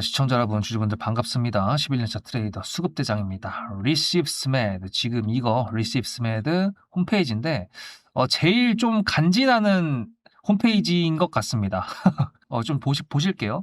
자, 시청자 여러분, 주주분들 반갑습니다. 11년차 트레이더 수급대장입니다. 리시브스매드, 지금 이거 리시브스매드 홈페이지인데 제일 좀 간지나는 홈페이지인 것 같습니다. 좀 보실게요.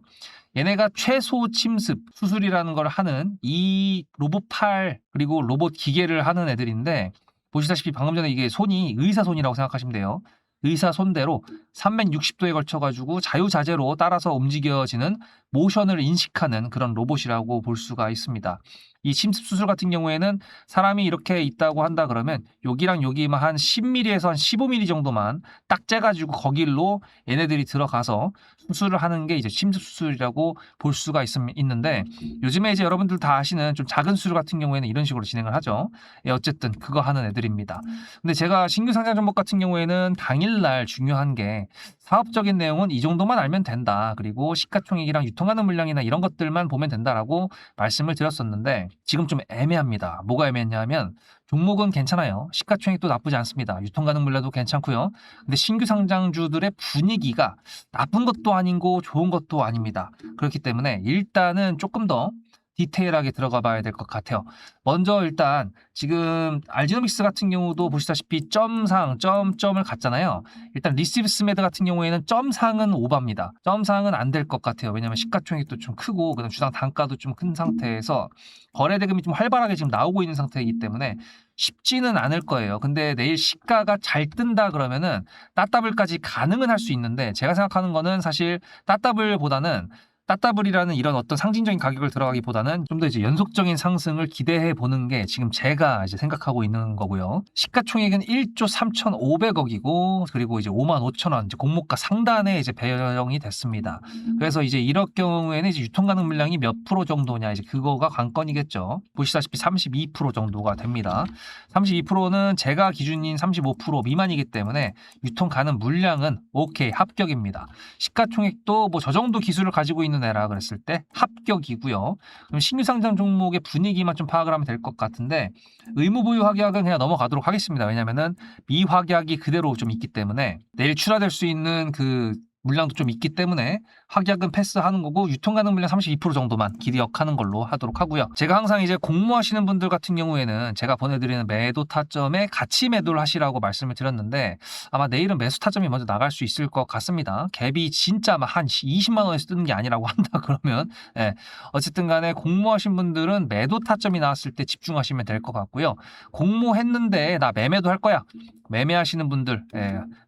얘네가 최소 침습 수술이라는 걸 하는 이 로봇팔 그리고 로봇 기계를 하는 애들인데, 보시다시피 방금 전에 이게 손이 의사 손이라고 생각하시면 돼요. 의사 손대로 360도에 걸쳐가지고 자유자재로 따라서 움직여지는 모션을 인식하는 그런 로봇이라고 볼 수가 있습니다. 이 침습 수술 같은 경우에는 사람이 이렇게 있다고 한다 그러면 여기랑 여기만 한 10mm에서 한 15mm 정도만 딱 째가지고 거길로 얘네들이 들어가서 수술을 하는 게 이제 침습 수술이라고 볼 수가 있는데, 요즘에 이제 여러분들 다 아시는 좀 작은 수술 같은 경우에는 이런 식으로 진행을 하죠. 어쨌든 그거 하는 애들입니다. 근데 제가 신규 상장 종목 같은 경우에는 당일날 중요한 게 사업적인 내용은 이 정도만 알면 된다. 그리고 시가총액이랑 유통하는 물량이나 이런 것들만 보면 된다라고 말씀을 드렸었는데, 지금 좀 애매합니다. 뭐가 애매했냐면 종목은 괜찮아요. 시가총액도 나쁘지 않습니다. 유통 가능 물량도 괜찮고요. 근데 신규 상장주들의 분위기가 나쁜 것도 아니고 좋은 것도 아닙니다. 그렇기 때문에 일단은 조금 더 디테일하게 들어가 봐야 될 것 같아요. 먼저 일단 지금 알지노믹스 같은 경우도 보시다시피 점상, 점을 갔잖아요. 일단 리시브스매드 같은 경우에는 점상은 오바입니다. 점상은 안 될 것 같아요. 왜냐하면 시가총액도 좀 크고 그다음 주당 단가도 좀 큰 상태에서 거래 대금이 좀 활발하게 지금 나오고 있는 상태이기 때문에 쉽지는 않을 거예요. 근데 내일 시가가 잘 뜬다 그러면은 따따블까지 가능은 할 수 있는데, 제가 생각하는 거는 사실 따따블이라는 이런 어떤 상징적인 가격을 들어가기보다는 좀 더 이제 연속적인 상승을 기대해 보는 게 지금 제가 이제 생각하고 있는 거고요. 시가총액은 1조 3,500억이고, 그리고 이제 55,000원, 이제 공모가 상단에 이제 배정이 됐습니다. 그래서 이제 이럴 경우에는 이제 유통 가능 물량이 몇 프로 정도냐, 이제 그거가 관건이겠죠. 보시다시피 32% 정도가 됩니다. 32%는 제가 기준인 35% 미만이기 때문에 유통 가능 물량은 오케이, 합격입니다. 시가총액도 뭐 저 정도 기술을 가지고 있는 애라 그랬을 때 합격이고요. 그럼 신규 상장 종목의 분위기만 좀 파악을 하면 될 것 같은데, 의무 보유 확약은 그냥 넘어가도록 하겠습니다. 왜냐면은 미확약이 그대로 좀 있기 때문에 내일 출하될 수 있는 그 물량도 좀 있기 때문에 확약은 패스하는 거고, 유통 가능 물량 32% 정도만 기억하는 걸로 하도록 하고요. 제가 항상 이제 공모하시는 분들 같은 경우에는 제가 보내드리는 매도 타점에 같이 매도를 하시라고 말씀을 드렸는데, 아마 내일은 매수 타점이 먼저 나갈 수 있을 것 같습니다. 갭이 진짜 한 20만 원에서 뜨는 게 아니라고 한다 그러면 어쨌든 간에 공모하신 분들은 매도 타점이 나왔을 때 집중하시면 될 것 같고요. 공모했는데 나 매매도 할 거야, 매매하시는 분들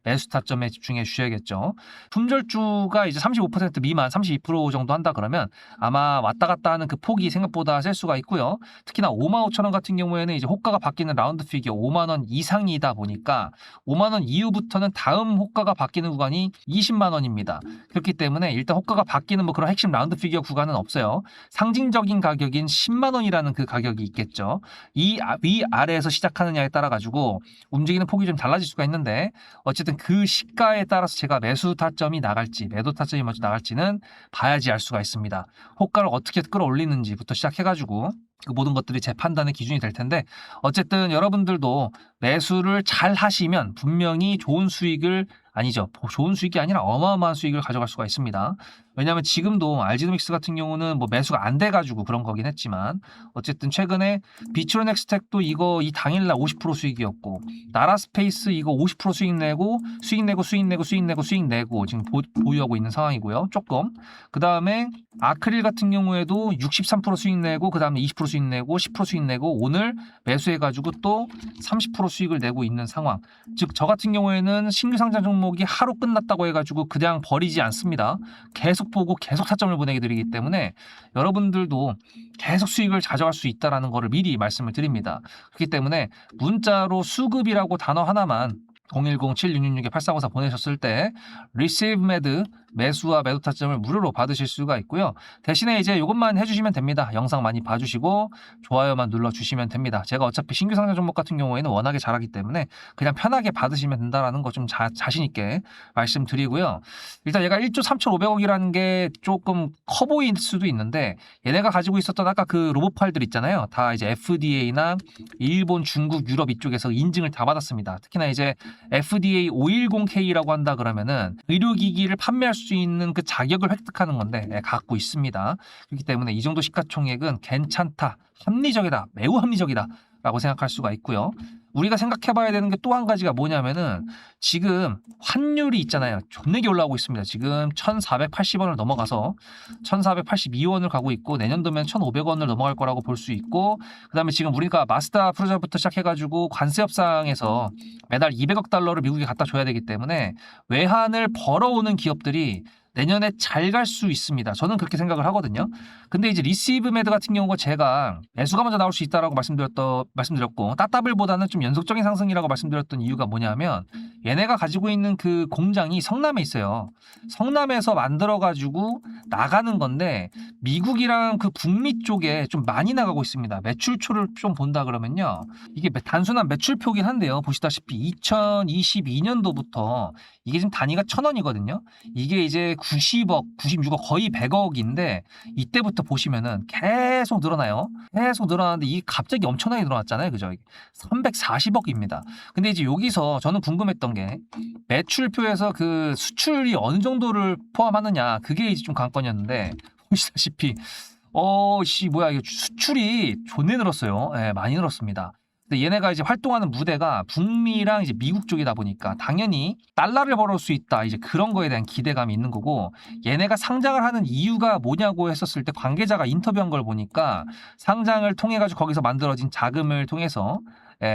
매수 타점에 집중해 주셔야겠죠. 품절주가 이제 35% 미만 32% 정도 한다 그러면 아마 왔다 갔다 하는 그 폭이 생각보다 셀 수가 있고요. 특히나 55,000원 같은 경우에는 이제 호가가 바뀌는 라운드 피겨 5만 원 이상이다 보니까 5만 원 이후부터는 다음 호가가 바뀌는 구간이 20만 원입니다. 그렇기 때문에 일단 호가가 바뀌는 뭐 그런 핵심 라운드 피겨 구간은 없어요. 상징적인 가격인 10만 원이라는 그 가격이 있겠죠. 이 위아래에서 시작하느냐에 따라 가지고 움직이는 폭이 좀 달라질 수가 있는데, 어쨌든 그 시가에 따라서 제가 매수 타점이 나갈지 매도 타점이 먼저 나갈지는 봐야지 알 수가 있습니다. 호가를 어떻게 끌어올리는지부터 시작해가지고 그 모든 것들이 제 판단의 기준이 될 텐데, 어쨌든 여러분들도 매수를 잘 하시면 분명히 좋은 수익이 아니라 어마어마한 수익을 가져갈 수가 있습니다. 왜냐하면 지금도 알지노믹스 같은 경우는 뭐 매수가 안 돼가지고 그런 거긴 했지만, 어쨌든 최근에 비추론엑스텍도 이거 이 당일날 50% 수익이었고, 나라스페이스 이거 50% 수익 내고 지금 보유하고 있는 상황이고요. 조금 그 다음에 아크릴 같은 경우에도 63% 수익 내고, 그 다음에 20% 수익 내고, 10% 수익 내고, 오늘 매수해가지고 또 30% 수익을 내고 있는 상황. 즉 저 같은 경우에는 신규 상장 종목이 하루 끝났다고 해가지고 그냥 버리지 않습니다. 계속 보고 계속 타점을 보내게 드리기 때문에 여러분들도 계속 수익을 가져갈 수 있다는 것을 미리 말씀을 드립니다. 그렇기 때문에 문자로 수급이라고 단어 하나만 010-7666-8454 보내셨을 때 Receive Med 매수와 매도 타점을 무료로 받으실 수가 있고요. 대신에 이제 이것만 해주시면 됩니다. 영상 많이 봐주시고 좋아요만 눌러주시면 됩니다. 제가 어차피 신규 상장 종목 같은 경우에는 워낙에 잘하기 때문에 그냥 편하게 받으시면 된다라는 거 좀 자신 있게 말씀드리고요. 일단 얘가 1조 3,500억이라는 게 조금 커 보일 수도 있는데, 얘네가 가지고 있었던 아까 그 로봇팔들 있잖아요. 다 이제 FDA나 일본, 중국, 유럽 이쪽에서 인증을 다 받았습니다. 특히나 이제 FDA 510K라고 한다 그러면은 의료기기를 판매할 수 있는 그 자격을 획득하는 건데 갖고 있습니다. 그렇기 때문에 이 정도 시가총액은 괜찮다, 합리적이다, 매우 합리적이다 라고 생각할 수가 있고요. 우리가 생각해봐야 되는 게 또 한 가지가 뭐냐면은 지금 환율이 있잖아요. 존내게 올라오고 있습니다. 지금 1,480원을 넘어가서 1,482원을 가고 있고 내년도면 1,500원을 넘어갈 거라고 볼 수 있고, 그다음에 지금 우리가 마스다 프로젝트부터 시작해가지고 관세 협상에서 매달 200억 달러를 미국에 갖다 줘야 되기 때문에 외환을 벌어오는 기업들이 내년에 잘 갈 수 있습니다. 저는 그렇게 생각을 하거든요. 근데 이제 리시브메드 같은 경우가 제가 매수가 먼저 나올 수 있다라고 말씀드렸고, 따따블보다는 좀 연속적인 상승이라고 말씀드렸던 이유가 뭐냐면 얘네가 가지고 있는 그 공장이 성남에 있어요. 성남에서 만들어가지고 나가는 건데 미국이랑 그 북미 쪽에 좀 많이 나가고 있습니다. 매출초를 좀 본다 그러면요. 이게 단순한 매출표긴 한데요. 보시다시피 2022년도부터 이게 지금 단위가 1,000원이거든요. 이게 이제 90억, 96억, 거의 100억인데 이때부터 보시면은 계속 늘어나요. 계속 늘어나는데 이게 갑자기 엄청나게 늘어났잖아요. 그죠? 340억입니다. 근데 이제 여기서 저는 궁금했던 게 매출표에서 그 수출이 어느 정도를 포함하느냐, 그게 이제 좀 관건이었는데 보시다시피 이게 수출이 존내 늘었어요. 예, 많이 늘었습니다. 근데 얘네가 이제 활동하는 무대가 북미랑 이제 미국 쪽이다 보니까 당연히 달러를 벌을 수 있다, 이제 그런 거에 대한 기대감이 있는 거고, 얘네가 상장을 하는 이유가 뭐냐고 했었을 때 관계자가 인터뷰한 걸 보니까 상장을 통해 가지고 거기서 만들어진 자금을 통해서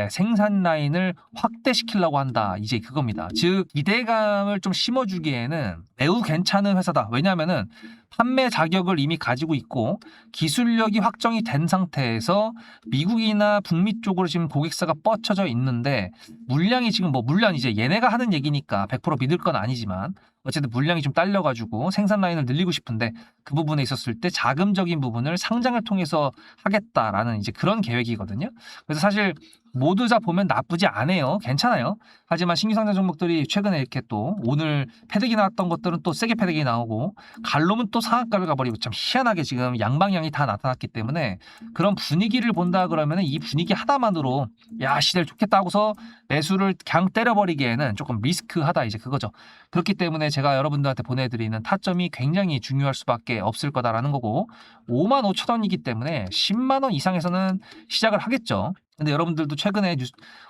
생산 라인을 확대시키려고 한다, 이제 그겁니다. 즉 기대감을 좀 심어주기에는 매우 괜찮은 회사다. 왜냐하면은 판매 자격을 이미 가지고 있고 기술력이 확정이 된 상태에서 미국이나 북미 쪽으로 지금 고객사가 뻗쳐져 있는데, 물량이 지금 물론 이제 얘네가 하는 얘기니까 100% 믿을 건 아니지만 어쨌든 물량이 좀 딸려가지고 생산 라인을 늘리고 싶은데 그 부분에 있었을 때 자금적인 부분을 상장을 통해서 하겠다라는 이제 그런 계획이거든요. 그래서 사실 모두 다 보면 나쁘지 않아요. 괜찮아요. 하지만 신규 상장 종목들이 최근에 이렇게 또 오늘 패대기 나왔던 것들은 또 세게 패대기 나오고 갈로면 또 상한가를 가버리고 참 희한하게 지금 양방향이 다 나타났기 때문에 그런 분위기를 본다 그러면 이 분위기 하나만으로 야 시대를 좋겠다 하고서 매수를 그냥 때려버리기에는 조금 리스크하다, 이제 그거죠. 그렇기 때문에 제가 여러분들한테 보내드리는 타점이 굉장히 중요할 수밖에 없을 거다라는 거고, 55,000원이기 때문에 10만원 이상에서는 시작을 하겠죠. 근데 여러분들도 최근에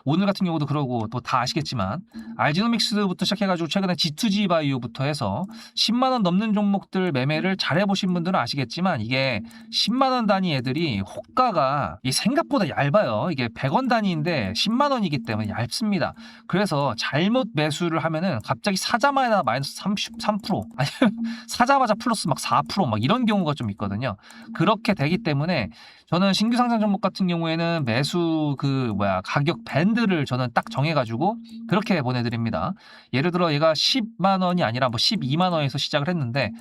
오늘 같은 경우도 그러고 또 다 아시겠지만 알지노믹스부터 시작해가지고 최근에 G2G 바이오부터 해서 10만원 넘는 종목들 매매를 잘해보신 분들은 아시겠지만 이게 10만원 단위 애들이 호가가 생각보다 얇아요. 이게 100원 단위인데 10만원이기 때문에 얇습니다. 그래서 잘못 매수를 하면은 갑자기 사자마자 마이너스 33% 아니면 사자마자 플러스 막 4% 막 이런 경우가 좀 있거든요. 그렇게 되기 때문에 저는 신규 상장 종목 같은 경우에는 매수 가격 밴드를 저는 딱 정해가지고 그렇게 보내드립니다. 예를 들어 얘가 10만 원이 아니라 12만 원에서 시작을 했는데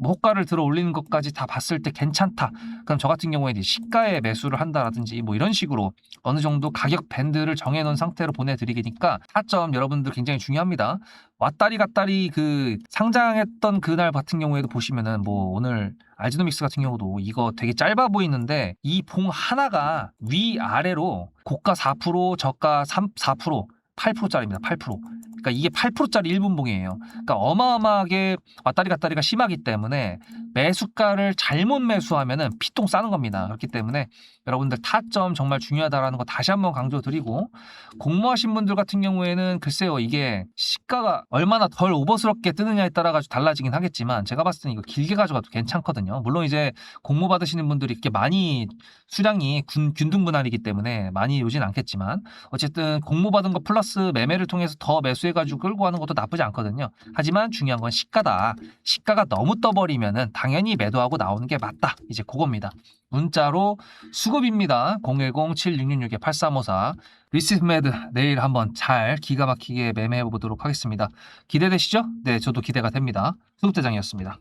호가를 들어 올리는 것까지 다 봤을 때 괜찮다. 그럼 저 같은 경우에 시가에 매수를 한다라든지 이런 식으로 어느 정도 가격 밴드를 정해놓은 상태로 보내드리니까 타점 여러분들 굉장히 중요합니다. 왔다리 갔다리 그 상장했던 그날 같은 경우에도 보시면은 오늘 알지노믹스 같은 경우도 이거 되게 짧아 보이는데 이 봉 하나가 위아래로 고가 4%, 저가 4%, 8%짜리입니다. 8%. 그러니까 이게 8%짜리 1분봉이에요. 그러니까 어마어마하게 왔다리 갔다리가 심하기 때문에 매수가를 잘못 매수하면은 피똥 싸는 겁니다. 그렇기 때문에 여러분들 타점 정말 중요하다라는 거 다시 한번 강조드리고, 공모하신 분들 같은 경우에는 글쎄요, 이게 시가가 얼마나 덜 오버스럽게 뜨느냐에 따라 가지고 달라지긴 하겠지만 제가 봤을 때는 이거 길게 가져가도 괜찮거든요. 물론 이제 공모 받으시는 분들이 이렇게 많이 수량이 균등분할이기 때문에 많이 오진 않겠지만 어쨌든 공모 받은 거 플러스 매매를 통해서 더 매수해가지고 끌고 가는 것도 나쁘지 않거든요. 하지만 중요한 건 시가다. 시가가 너무 떠버리면은 당연히 매도하고 나오는 게 맞다. 이제 그겁니다. 문자로 수급입니다. 010-7666-8354 리시브메드 내일 한번 잘 기가 막히게 매매해 보도록 하겠습니다. 기대되시죠? 네, 저도 기대가 됩니다. 수급대장이었습니다.